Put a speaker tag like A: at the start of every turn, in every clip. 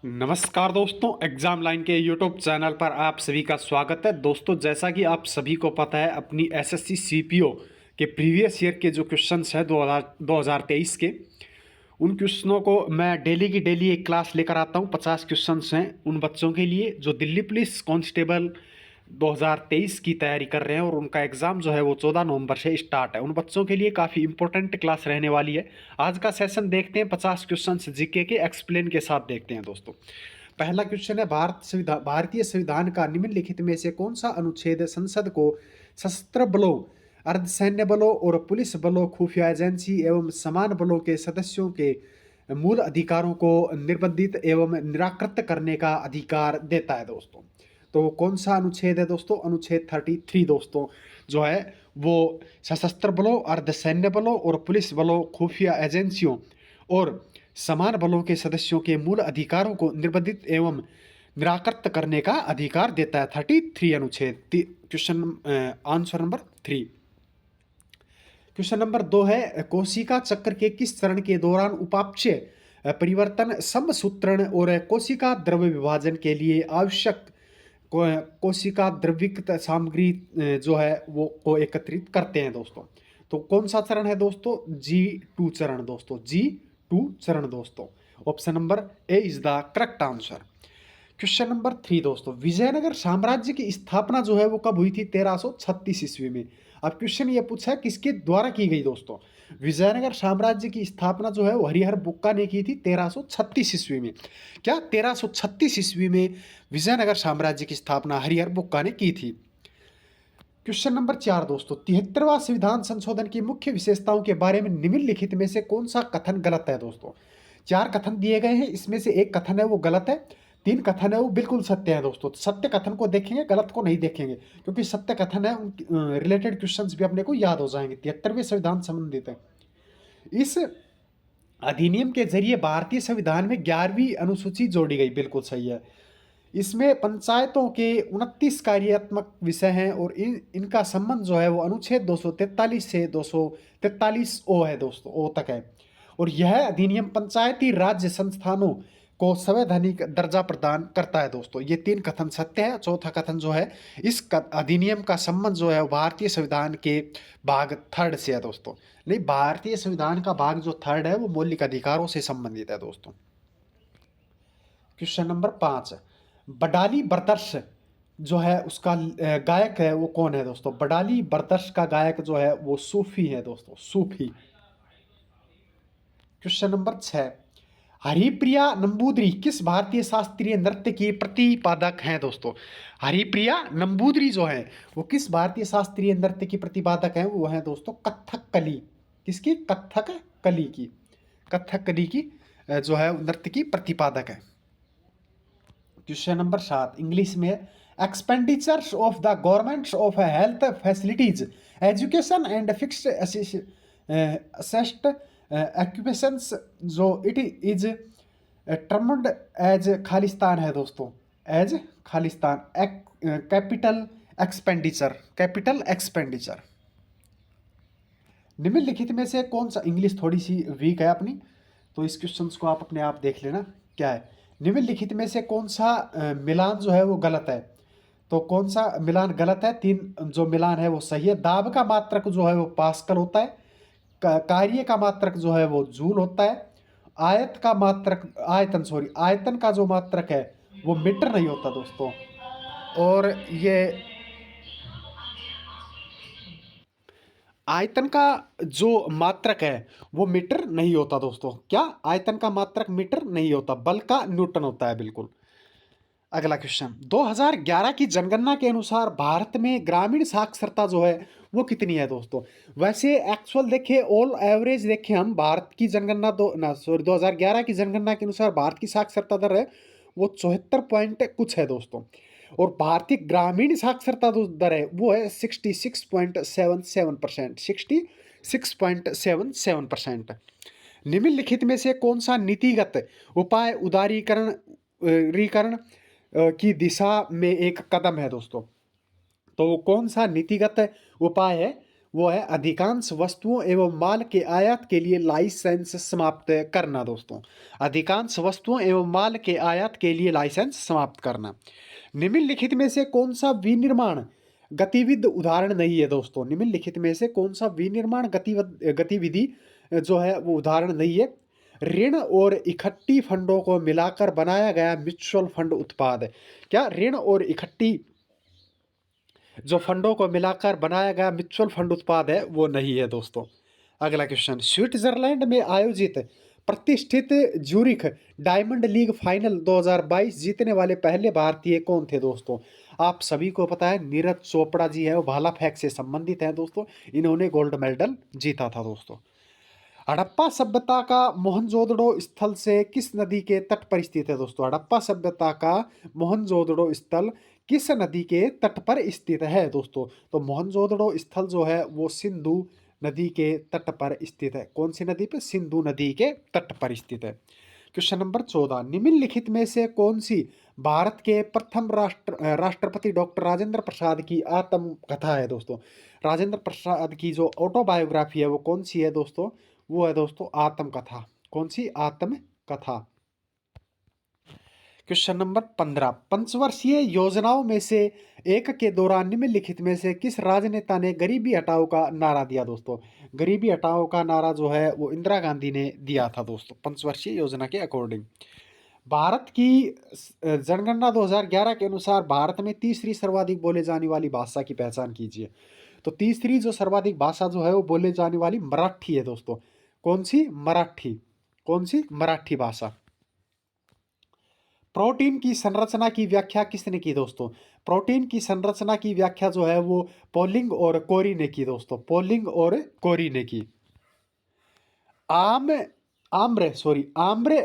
A: नमस्कार दोस्तों, exam line के यूट्यूब चैनल पर आप सभी का स्वागत है। दोस्तों, जैसा कि आप सभी को पता है, अपनी एसएससी सीपीओ के प्रीवियस ईयर के जो क्वेश्चंस हैं 2023 के, उन क्वेश्चनों को मैं डेली की डेली एक क्लास लेकर आता हूं। 50 क्वेश्चंस हैं उन बच्चों के लिए जो दिल्ली पुलिस कांस्टेबल 2023 की तैयारी कर रहे हैं और उनका एग्ज़ाम जो है वो 14 नवंबर से स्टार्ट है। उन बच्चों के लिए काफ़ी इंपॉर्टेंट क्लास रहने वाली है। आज का सेशन देखते हैं, 50 क्वेश्चंस जीके के एक्सप्लेन के साथ देखते हैं दोस्तों। पहला क्वेश्चन है, भारतीय संविधान का निम्नलिखित में से कौन सा अनुच्छेद संसद को सशस्त्र बलों, अर्धसैन्य बलों और पुलिस बलों, खुफिया एजेंसी एवं समान बलों के सदस्यों के मूल अधिकारों को निर्बंधित एवं निराकृत करने का अधिकार देता है दोस्तों? तो कौन सा अनुच्छेद है दोस्तों? अनुच्छेद 33 दोस्तों जो है वो सशस्त्र बलों, अर्धसैन्य बलों और पुलिस बलों, खुफिया एजेंसियों और समान बलों के सदस्यों के मूल अधिकारों को निर्बंधित एवं निराकृत करने का अधिकार देता है। 33 अनुच्छेद। Question answer number 3। Question number 2 है, कोशिका चक्र के किस चरण के दौरान उपापचय परिवर्तन, समसूत्रण और कोशिका द्रव्य विभाजन के लिए आवश्यक कोशिका द्रवित सामग्री जो है वो को एकत्रित करते हैं दोस्तों? तो कौन सा चरण है दोस्तों? G2 चरण दोस्तों, G2 चरण दोस्तों। Option number A is the correct answer. Question number 3 दोस्तों, विजयनगर साम्राज्य की स्थापना जो है वो कब हुई थी? 1336 ईस्वी में। अब क्वेश्चन ये पूछा है किसके द्वारा की गई दोस्तों? विजयनगर साम्राज्य की स्थापना जो है वो हरिहर बुक्का ने की थी 1336 ईस्वी में। क्या 1336 ईस्वी में विजयनगर साम्राज्य की स्थापना हरिहर बुक्का ने की थी? क्वेश्चन नंबर 4 दोस्तों, 73वां संविधान संशोधन की मुख्य विशेषताओं के बारे में निम्नलिखित में से कौन सा कथन गलत है दोस्तों? 4 कथन दिए गए हैं, इसमें से एक कथन है वो गलत है, 3 कथन है वो बिल्कुल सत्य है दोस्तों। सत्य कथन को देखेंगे, गलत को नहीं देखेंगे, क्योंकि सत्य कथन है उन रिलेटेड क्वेश्चंस भी अपने को याद हो जाएंगे। 73वें संविधान संबंधित है। इस अधिनियम के जरिए भारतीय संविधान में 11वीं अनुसूची जोड़ी गई, बिल्कुल सही है। इसमें पंचायतों के 29 कार्यात्मक विषय हैं और इनका संबंध जो है वो अनुच्छेद 243 से 243 ओ है दोस्तों, ओ तक है। और यह अधिनियम पंचायती राज्य संस्थानों को संवैधानिक दर्जा प्रदान करता है दोस्तों। ये 3 कथन सत्य है। चौथा कथन जो है, इस अधिनियम का संबंध जो है वो भारतीय संविधान के भाग 3 से है दोस्तों। नहीं, भारतीय संविधान का भाग जो 3 है वो मौलिक अधिकारों से संबंधित है दोस्तों। क्वेश्चन नंबर 5, बडाली ब्रदर्स जो है उसका गायक है वो कौन है दोस्तों? बडाली ब्रदर्स का गायक जो है वो सूफी है दोस्तों, सूफी। क्वेश्चन नंबर 6, हरिप्रिया नंबूदरी किस भारतीय शास्त्रीय नृत्य की प्रतिपादक हैं दोस्तों? हरिप्रिया नंबूदरी जो है वो किस भारतीय शास्त्रीय नृत्य की प्रतिपादक हैं? वो है दोस्तों कथकली। किसकी? कथकली की। कथकली की जो है नृत्य की प्रतिपादक है। क्वेश्चन नंबर 7 इंग्लिश में, expenditures of the government of health facilities, education and fixed asset acquisitions जो it is termed as Khalistan है दोस्तों, as Khalistan. Capital expenditure, capital expenditure. निम्नलिखित में से कौन सा, इंग्लिश थोड़ी सी वीक है अपनी, तो इस क्वेश्चन को आप अपने आप देख लेना क्या है। निम्नलिखित में से कौन सा मिलान जो है वो गलत है? तो कौन सा मिलान गलत है? 3 जो मिलान है वो सही है। दाब का मात्रक जो है वो पास्कल होता है, कार्य का मात्रक जो है वो जूल होता है, आयत का मात्रक आयतन का जो मात्रक है वो मीटर नहीं होता दोस्तों। और ये आयतन का जो मात्रक है वो मीटर नहीं होता दोस्तों। क्या? आयतन का मात्रक मीटर नहीं होता, बल का न्यूटन होता है, बिल्कुल। अगला क्वेश्चन, 2011 की जनगणना के अनुसार भारत में ग्रामीण साक्षरता जो है वो कितनी है दोस्तों? वैसे एक्चुअल देखें, ऑल एवरेज देखें हम, भारत की जनगणना 2011 की जनगणना के अनुसार भारत की साक्षरता दर है वो 74 पॉइंट कुछ है दोस्तों। और भारतीय ग्रामीण साक्षरता जो दर है वो है 66.77%, 66.77%। निम्नलिखित में से कौन सा नीतिगत उपाय उदारीकरण की दिशा में एक कदम है दोस्तों? तो कौन सा नीतिगत उपाय है वो है अधिकांश वस्तुओं एवं माल के आयात के लिए लाइसेंस समाप्त करना दोस्तों। अधिकांश वस्तुओं एवं माल के आयात के लिए लाइसेंस समाप्त करना। निम्नलिखित में से कौन सा विनिर्माण गतिविधि उदाहरण नहीं है दोस्तों? निम्नलिखित में से कौन सा विनिर्माण गतिविधि जो है वो उदाहरण नहीं है? ऋण और इकट्ठी फंडों को मिलाकर बनाया गया म्यूचुअल फंड उत्पाद। क्या ऋण और इकट्ठी जो फंडों को मिलाकर बनाया गया म्यूचुअल फंड उत्पाद है वो नहीं है दोस्तों। अगला क्वेश्चन, स्विट्जरलैंड में आयोजित प्रतिष्ठित ज्यूरिख डायमंड लीग फाइनल 2022 जीतने वाले पहले भारतीय कौन थे दोस्तों? आप सभी को पता है नीरज चोपड़ा जी है, वो भाला फेंक से संबंधित हैं दोस्तों। इन्होंने गोल्ड मेडल जीता था दोस्तों। हड़प्पा सभ्यता का मोहनजोदड़ो स्थल से किस नदी के तट पर स्थित है दोस्तों? हड़प्पा सभ्यता का मोहनजोदड़ो स्थल किस नदी के तट पर स्थित है दोस्तों? तो मोहनजोदड़ो स्थल जो है वो सिंधु नदी के तट पर स्थित है। कौन सी नदी पे? सिंधु नदी के तट पर स्थित है। क्वेश्चन नंबर 14, निम्नलिखित में से कौन सी भारत के प्रथम राष्ट्रपति डॉक्टर राजेंद्र प्रसाद की आत्मकथा है दोस्तों? राजेंद्र प्रसाद की जो ऑटोबायोग्राफी है वो कौन सी है दोस्तों? वो है दोस्तों आत्मकथा। कौन सी? आत्मकथा। क्वेश्चन नंबर 15, पंचवर्षीय योजनाओं में से एक के दौरान निम्नलिखित में से किस राजनेता ने गरीबी हटाओ का नारा दिया दोस्तों? गरीबी हटाओ का नारा जो है वो इंदिरा गांधी ने दिया था दोस्तों, पंचवर्षीय योजना के अकॉर्डिंग। भारत की जनगणना 2011 के अनुसार भारत में तीसरी सर्वाधिक बोले जाने वाली भाषा की पहचान कीजिए। तो तीसरी जो सर्वाधिक भाषा जो है वो बोले जाने वाली मराठी है दोस्तों। कौन सी? मराठी। कौन सी? मराठी भाषा। प्रोटीन की संरचना की व्याख्या किसने की दोस्तों? प्रोटीन की संरचना की व्याख्या जो है वो पोलिंग और कोरी ने की दोस्तों। पोलिंग और कोरी ने की। आम्र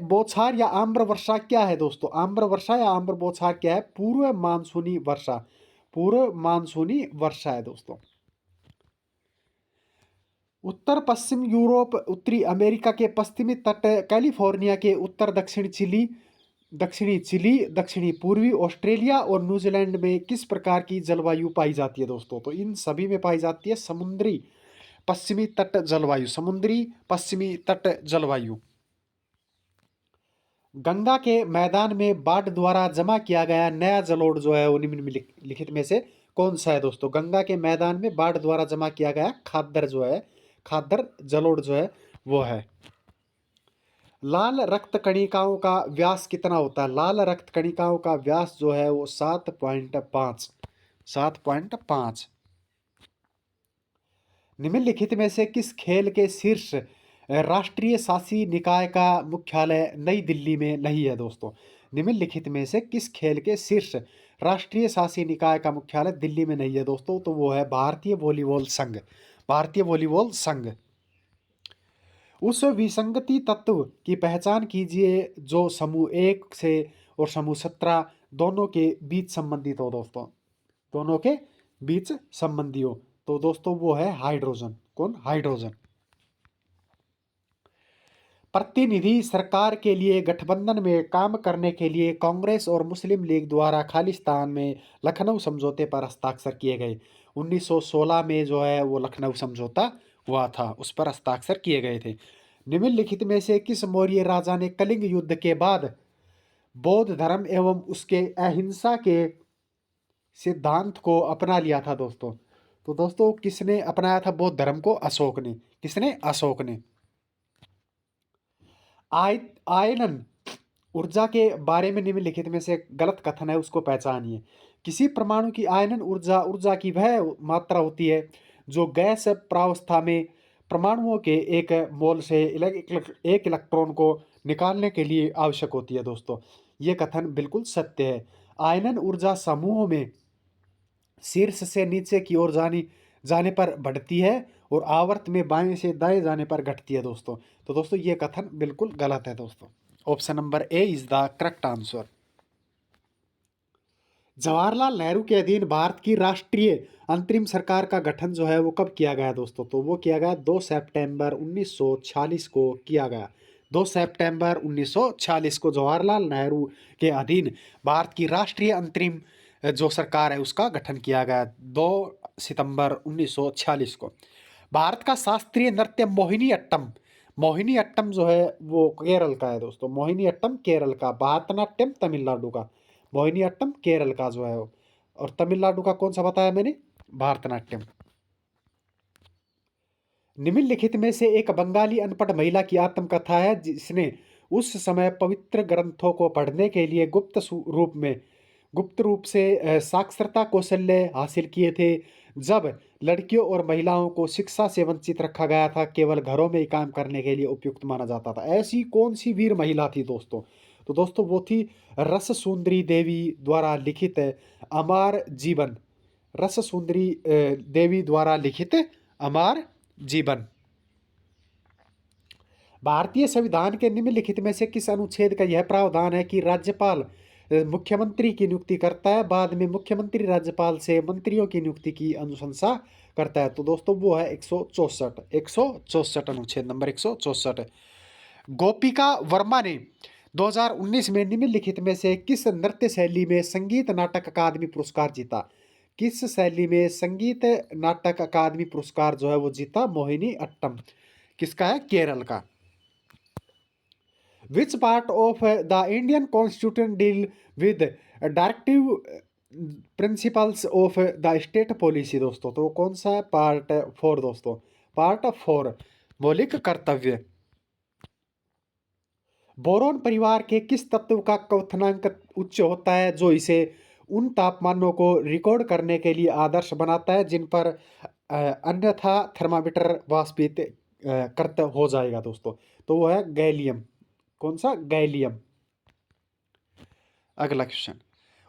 A: बौछार या आम्र वर्षा क्या है दोस्तों? आम्र वर्षा या आम्र बौछार क्या है? पूर्व मानसूनी वर्षा। पूर्व मानसूनी वर्षा है दोस्तों। उत्तर पश्चिम यूरोप, उत्तरी अमेरिका के पश्चिमी तट, कैलिफोर्निया के उत्तर दक्षिणी चिली, दक्षिणी पूर्वी ऑस्ट्रेलिया और न्यूजीलैंड में किस प्रकार की जलवायु पाई जाती है दोस्तों? तो इन सभी में पाई जाती है समुद्री पश्चिमी तट जलवायु। समुद्री पश्चिमी तट जलवायु। गंगा के मैदान में बाढ़ द्वारा जमा किया गया नया जलोढ़ जो है वो निम्नलिखित में से कौन सा है दोस्तों? गंगा के मैदान में बाढ़ द्वारा जमा किया गया खादर जो है, खादर जलोढ़ जो है वो है। लाल रक्त कणिकाओं का व्यास कितना होता है? लाल रक्त कणिकाओं का व्यास जो है वो 7.5। 7.5। निम्नलिखित में से किस खेल के शीर्ष राष्ट्रीय शासी निकाय का मुख्यालय नई दिल्ली में नहीं है दोस्तों? निम्नलिखित में से किस खेल के शीर्ष राष्ट्रीय शासी निकाय का मुख्यालय दिल्ली में नहीं है दोस्तों? तो वो है भारतीय वॉलीबॉल संघ। भारतीय वॉलीबॉल संघ। उस विसंगति तत्व की पहचान कीजिए जो समूह 1 से और समूह 17 दोनों के बीच संबंधित हो दोस्तों। दोनों के बीच संबंधी हो तो दोस्तों वो है हाइड्रोजन। कौन? हाइड्रोजन। प्रतिनिधि सरकार के लिए गठबंधन में काम करने के लिए कांग्रेस और मुस्लिम लीग द्वारा खालिस्तान में लखनऊ समझौते पर हस्ताक्षर किए गए। 1916 में जो है वो लखनऊ समझौता हुआ था, उस पर हस्ताक्षर किए गए थे। निम्नलिखित में से किस मौर्य राजा ने कलिंग युद्ध के बाद बौद्ध धर्म एवं उसके अहिंसा के सिद्धांत को अपना लिया था दोस्तों? तो दोस्तों किसने अपनाया था बौद्ध धर्म को? अशोक ने। किसने? अशोक ने। आयनन ऊर्जा के बारे में निम्नलिखित में से गलत कथन है, उसको पहचानिए। किसी परमाणु की आयनन ऊर्जा ऊर्जा की वह मात्रा होती है जो गैस प्रावस्था में परमाणुओं के एक मोल से एक इलेक्ट्रॉन को निकालने के लिए आवश्यक होती है दोस्तों। ये कथन बिल्कुल सत्य है। आयनन ऊर्जा समूहों में शीर्ष से नीचे की ओर जाने पर बढ़ती है और आवर्त में बाएं से दाएं जाने पर घटती है दोस्तों। तो दोस्तों ये कथन बिल्कुल गलत है दोस्तों। Option number A is the correct answer. Jawaharlal Nehru के अधीन भारत की राष्ट्रीय अंतरिम सरकार का गठन जो है वो कब किया गया दोस्तों? तो वो किया गया 2 सितंबर 1946 को किया गया। 2 सितंबर 1946 को जवाहरलाल नेहरू के अधीन भारत की राष्ट्रीय अंतरिम जो सरकार है उसका गठन किया गया 2 सितंबर 1946 को। भारत का शास्त्रीय नृत्य मोहिनी अट्टम। मोहिनी अट्टम जो है वो केरल का है दोस्तों। मोहिनी अट्टम केरल का। भारतनाट्यम तमिलनाडु का। मोहिनी अट्टम केरल का जो है वो। और तमिलनाडु का कौन सा बताया मैंने? भारतनाट्यम। निम्नलिखित में से एक बंगाली अनपढ़ महिला की आत्मकथा है जिसने उस समय पवित्र ग्रंथों को पढ़ने के लिए गुप्त रूप से साक्षरता कौशल्य हासिल किए थे। जब लड़कियों और महिलाओं को शिक्षा से वंचित रखा गया था, केवल घरों में ही काम करने के लिए उपयुक्त माना जाता था। ऐसी कौन सी वीर महिला थी दोस्तों? तो दोस्तों वो थी रस सुंदरी देवी द्वारा लिखित अमर जीवन। रस सुंदरी देवी द्वारा लिखित अमर जीवन। भारतीय संविधान के निम्नलिखित में से किस अनुच्छेद का यह प्रावधान है कि राज्यपाल मुख्यमंत्री की नियुक्ति करता है, बाद में मुख्यमंत्री राज्यपाल से मंत्रियों की नियुक्ति की अनुशंसा करता है? तो दोस्तों वो है 164 अनुच्छेद नंबर 164। गोपिका वर्मा ने 2019 में निम्नलिखित में से किस नृत्य शैली में संगीत नाटक अकादमी पुरस्कार जीता? किस शैली में संगीत नाटक अकादमी पुरस्कार जो है वो जीता? मोहिनी अट्टम। किसका है? केरल का। Which part of the Indian Constitution deal with directive principles of the state policy? दोस्तों तो कौन सा है? पार्ट 4 दोस्तों। पार्ट 4 मौलिक कर्तव्य। बोरोन परिवार के किस तत्व का क्वथनांक उच्च होता है जो इसे उन तापमानों को रिकॉर्ड करने के लिए आदर्श बनाता है जिन पर अन्यथा थर्मामीटर वाष्पित कर्त हो जाएगा? दोस्तों तो वो है गैलियम। कौन सा? गैलियम। अगला क्वेश्चन।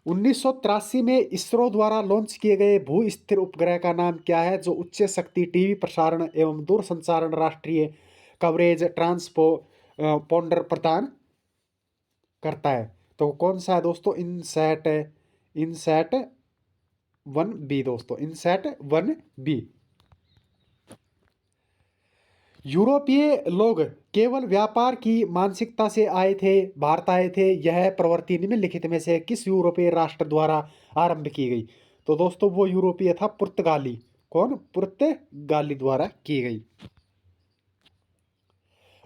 A: 1983 में इसरो द्वारा लॉन्च किए गए भू स्थिर उपग्रह का नाम क्या है जो उच्च शक्ति टीवी प्रसारण एवं दूरसंचार राष्ट्रीय कवरेज ट्रांसपोंडर प्रदान करता है? तो कौन सा है दोस्तों? इनसैट। इनसैट 1B दोस्तों। INSAT 1B। यूरोपीय लोग केवल व्यापार की मानसिकता से भारत आए थे। यह प्रवृत्ति निम्नलिखित में से किस यूरोपीय राष्ट्र द्वारा आरंभ की गई? तो दोस्तों वो यूरोपीय था पुर्तगाली। कौन? पुर्तगाली द्वारा की गई।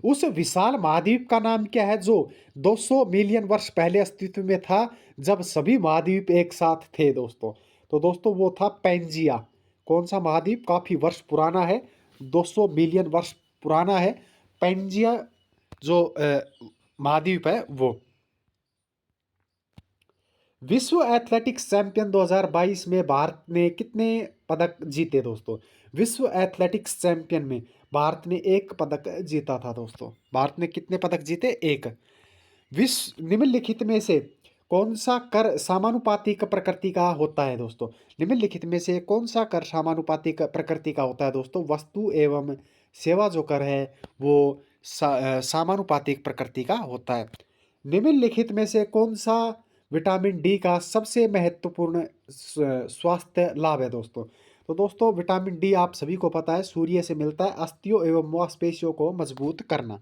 A: उस विशाल महाद्वीप का नाम क्या है जो 200 मिलियन वर्ष पहले अस्तित्व में था जब सभी महाद्वीप एक साथ थे? दोस्तों तो दोस्तों वो था पैंजिया। कौन सा महाद्वीप? काफी वर्ष पुराना है, 200 मिलियन वर्ष पुराना है। पैंजिया जो महाद्वीप है वो। विश्व एथलेटिक्स चैंपियन 2022 में भारत ने कितने पदक जीते? दोस्तों विश्व एथलेटिक्स चैंपियन में भारत ने 1 पदक जीता था। दोस्तों भारत ने कितने पदक जीते? 1। विश्व निम्नलिखित में से कौन सा कर समानुपातिक प्रकृति का होता है? दोस्तों निम्नलिखित में से कौन सा कर समानुपातिक प्रकृति का होता है? दोस्तों वस्तु एवं सेवा जो कर है वो समानुपातिक प्रकृति का होता है। निम्नलिखित में से कौन सा विटामिन डी का सबसे महत्वपूर्ण स्वास्थ्य लाभ है? दोस्तों तो दोस्तों विटामिन डी आप सभी को पता है सूर्य से मिलता है। अस्थियों एवं मांसपेशियों को मजबूत करना।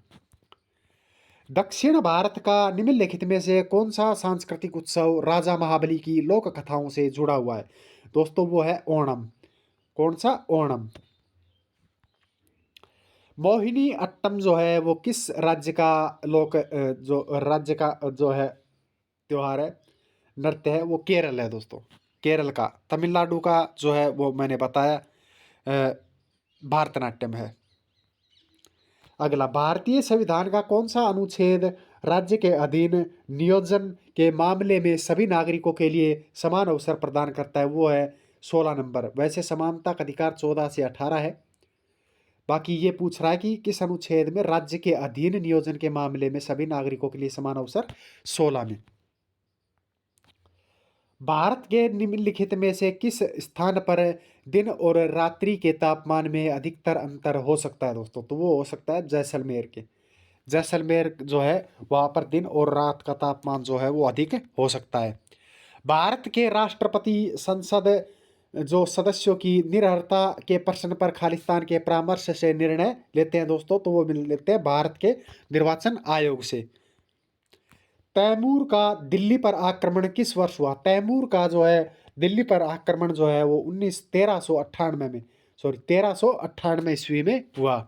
A: दक्षिण भारत का निम्नलिखित में से कौन सा सांस्कृतिक उत्सव राजा महाबली की लोक कथाओं से जुड़ा हुआ है? दोस्तों वो है ओणम। कौन सा? ओणम। मोहिनी अट्टम जो है वो किस राज्य का जो राज्य का जो है त्योहार है, नृत्य है? वो केरल है दोस्तों। केरल का। तमिलनाडु का जो है वो मैंने बताया भारतनाट्यम है। अगला। भारतीय संविधान का कौन सा अनुच्छेद राज्य के अधीन नियोजन के मामले में सभी नागरिकों के लिए समान अवसर प्रदान करता है? वो है 16 नंबर। वैसे समानता का अधिकार 14 से 18 है। बाकी ये पूछ रहा है कि किस अनुच्छेद में राज्य के अधीन नियोजन के मामले में सभी नागरिकों के लिए समान अवसर? 16 में। भारत के निम्नलिखित में से किस स्थान पर दिन और रात्रि के तापमान में अधिकतर अंतर हो सकता है? दोस्तों तो वो हो सकता है जैसलमेर के। जैसलमेर जो है वहाँ पर दिन और रात का तापमान जो है वो अधिक हो सकता है। भारत के राष्ट्रपति संसद जो सदस्यों की निरर्हता के प्रश्न पर खालिस्तान के परामर्श से निर्णय लेते हैं? दोस्तों तो वो लेते हैं भारत के निर्वाचन आयोग से। तैमूर का दिल्ली पर आक्रमण किस वर्ष हुआ? तैमूर का जो है दिल्ली पर आक्रमण जो है वो 1398 में 1398 ईस्वी में हुआ।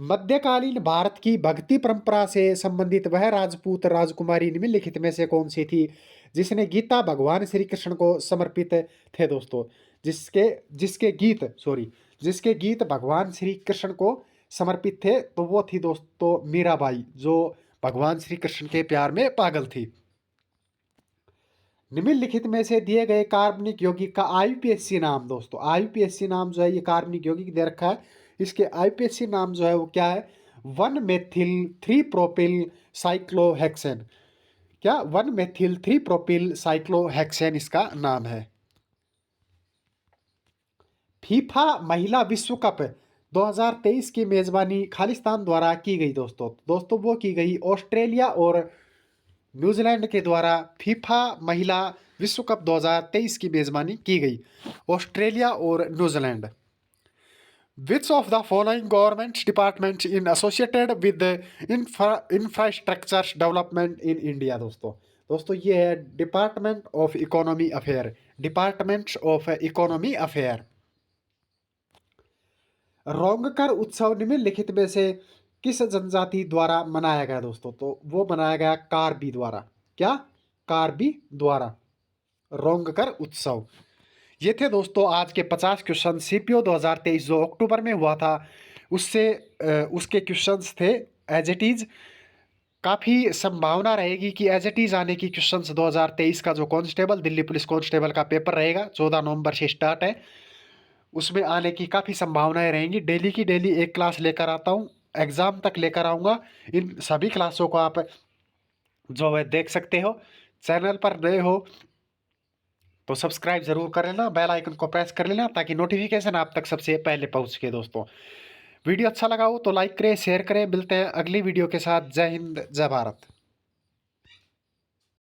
A: मध्यकालीन भारत की भक्ति परंपरा से संबंधित वह राजपूत राजकुमारी निम्नलिखित में से कौन सी थी जिसने गीता भगवान श्री कृष्ण को समर्पित थे दोस्तों? जिसके गीत भगवान श्री कृष्ण को समर्पित थे तो वो थी दोस्तों मीराबाई, जो भगवान श्री कृष्ण के प्यार में पागल थी। निम्नलिखित में से दिए गए कार्बनिक यौगिक का आईयूपीएसी नाम दोस्तों, आईयूपीएसी नाम जो है ये कार्बनिक यौगिक दे रखा है, इसके आईयूपीएसी नाम जो है वो क्या है? 1-मेथिल-3-प्रोपिल साइक्लोहेक्सेन। क्या? 1-मेथिल-3-प्रोपिल साइक्लोहेक्सेन इसका नाम है। फीफा महिला विश्व कप 2023 की मेजबानी खालिस्तान द्वारा की गई दोस्तों वो की गई ऑस्ट्रेलिया और न्यूजीलैंड के द्वारा। फीफा महिला विश्व कप 2023 की मेजबानी की गई ऑस्ट्रेलिया और New Zealand. Which of the following government departments in associated with the infrastructure development in India दोस्तों ये है department of economy affair, department of economy affair. Rongker उत्सव निम्नलिखित में से किस जनजाति द्वारा मनाया गया दोस्तों? तो वो मनाया गया कार्बी द्वारा। क्या? कार्बी द्वारा रोंगकर उत्सव। ये थे दोस्तों आज के 50 क्वेश्चन सीपीओ 2023 जो अक्टूबर में हुआ था उसके क्वेश्चंस थे एज इट इज। काफ़ी संभावना रहेगी कि एज इट इज आने की क्वेश्चंस 2023 का जो कांस्टेबल दिल्ली पुलिस कांस्टेबल का पेपर रहेगा 14 नवंबर से स्टार्ट है, उसमें आने की काफ़ी संभावनाएं रहेंगी। डेली की डेली एक क्लास लेकर आता हूँ, एग्ज़ाम तक लेकर आऊँगा। इन सभी क्लासों को आप जो है देख सकते हो। चैनल पर नए हो तो सब्सक्राइब जरूर कर लेना, बेल आइकन को प्रेस कर लेना ताकि नोटिफिकेशन आप तक सबसे पहले पहुंच सके दोस्तों। वीडियो अच्छा लगा हो तो लाइक करें, शेयर करें। मिलते हैं अगली वीडियो के साथ। जय हिंद, जय भारत।